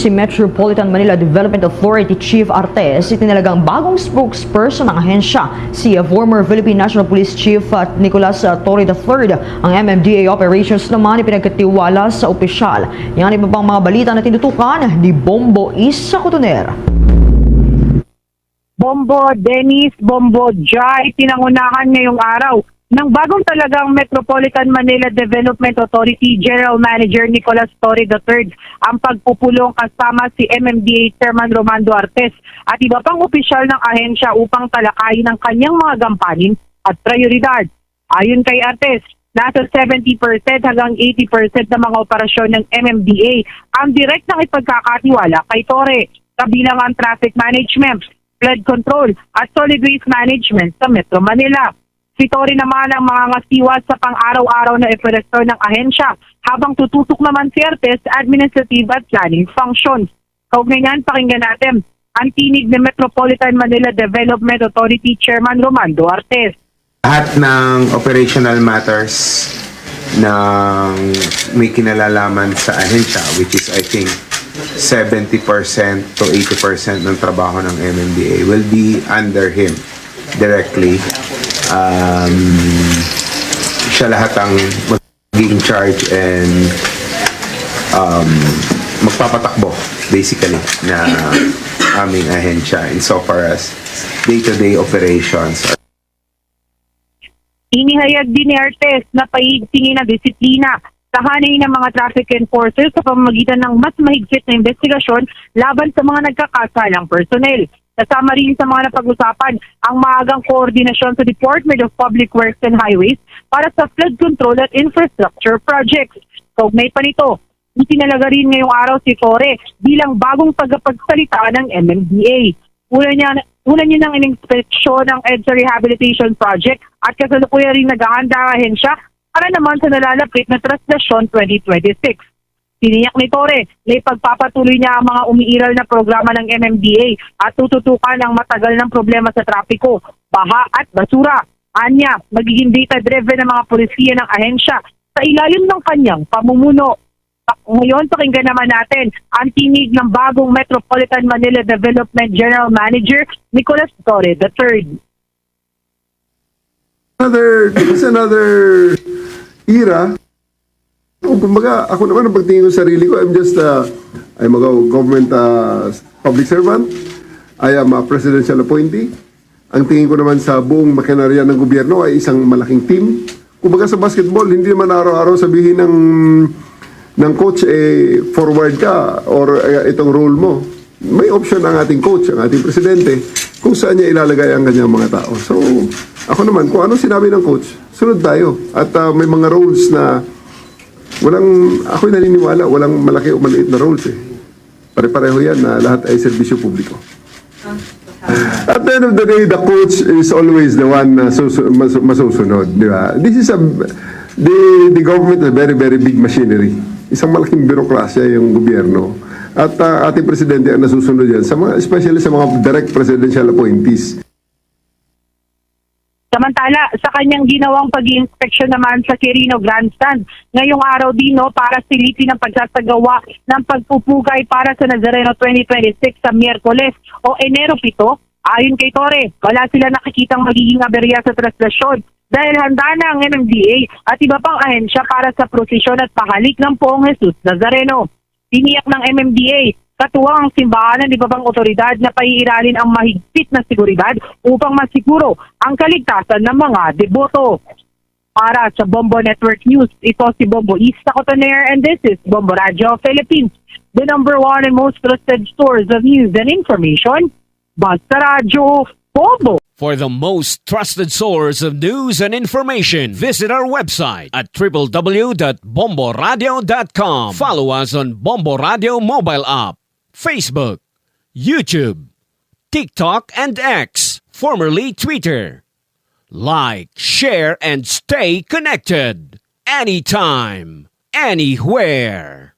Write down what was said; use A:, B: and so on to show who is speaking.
A: si Metropolitan Manila Development Authority Chief Artes, itinalagang bagong spokesperson ng ahensya, si former Philippine National Police Chief Nicolas Torre III. Ang MMDA operations naman ipinagkatiwala sa opisyal. Yan iba pang mga balita na tinutukan ni Bombo Isa Cotoner.
B: Bombo Dennis, Bombo Jai, tinangunahan ngayong araw ng bagong talagang Metropolitan Manila Development Authority General Manager Nicolas Torre III ang pagpupulong kasama si MMDA Chairman Romando Artes at iba pang opisyal ng ahensya upang talakayin ang kanyang mga gampanin at prioridad. Ayon kay Artes, nasa 70% hanggang 80% ng mga operasyon ng MMDA ang direktang ipagkakatiwala kay Torre, kabilang ang traffic management, flood control at solid waste management sa Metro Manila. Si Torre naman ang mga ngasiwa sa pang-araw-araw na operasyon ng ahensya habang tututok naman si Artes sa administrative at planning functions. Kaugnay niyan, pakinggan natin ang tinig ng Metropolitan Manila Development Authority Chairman Romando Artes.
C: Lahat ng operational matters na may kinalalaman sa ahensya, which is I think 70% to 80% ng trabaho ng MMDA will be under him directly. Siya lahat ang magiging charge and magpapatakbo basically na aming ahensya insofar as day-to-day operations.
B: Inihayag din ni Artes na paigtingin na disiplina sa hanay ng mga traffic enforcers sa pamamagitan ng mas mahigpit na investigasyon laban sa mga nagkakasalang personnel. Kasama rin sa mga napag-usapan ang maagang koordinasyon sa Department of Public Works and Highways para sa flood control at infrastructure projects. Kaugnay pa nito, itinalaga rin ngayong araw si Torre bilang bagong tagapagsalita ng MMDA. Una niya ng ininspeksyon ng EDSA Rehabilitation Project at kasalukuyan rin naghahanda ang ahensya para naman sa nalalapit na Traslasyon 2026. Tiniyak ni Torre na ipagpapatuloy niya ang mga umiiral na programa ng MMDA at tututukan ang matagal ng problema sa trapiko, baha at basura. Anya, magiging data-driven ang mga polisiya ng ahensya sa ilalim ng kanyang pamumuno. Ngayon, pakinggan naman natin ang tinig ng bagong Metropolitan Manila Development General Manager Nicolas Torre III.
D: This is another era. Kumbaga, ako naman ang pagtingin ko sa sarili ko, I'm a government public servant. I am a presidential appointee. Ang tingin ko naman sa buong makinarya ng gobyerno ay isang malaking team. Kumbaga sa basketball, hindi naman araw-araw sabihin ng coach, forward ka or itong role mo. May option ang ating coach, ang ating presidente, kung saan niya ilalagay ang kanyang mga tao. So, ako naman, kung ano sinabi ng coach, sunod tayo. At may mga roles na ako'y naniniwala, walang malaki o maliit na roles eh. Pare-pareho yan na lahat ay serbisyo publiko. At the end of the day, the coach is always the one na masusunod, di ba? The government is a very, very big machinery. Isang malaking birokrasya yung gobyerno. At ating presidente ang nasusunod yan, especially sa mga direct presidential appointees.
B: Samantala, sa kanyang ginawang pag-i-inspeksyon naman sa Quirino Grandstand, ngayong araw din para silipin ang pagsasagawa ng pagpupugay para sa Nazareno 2026 sa Miyerkules o Enero 7. Ayon kay Torre, wala sila nakikitang magiging aberya sa traslasyon dahil handa na ang MMDA at iba pang ahensya para sa prosesyon at pahalik ng Poong Jesus Nazareno. Tiniyak ng MMDA, katuwang ang simbahan ng iba pang otoridad na paiiralin ang mahigpit na seguridad upang masiguro ang kaligtasan ng mga deboto. Para sa Bombo Network News, ito si Bombo Isa Cotoner and this is Bombo Radio Philippines, the #1 and most trusted source of news and information. Basta Radio Bombo.
E: For the most trusted source of news and information, visit our website at www.bomboradio.com. Follow us on Bombo Radio mobile app, Facebook, YouTube, TikTok, and X, formerly Twitter. Like, share, and stay connected. Anytime, anywhere.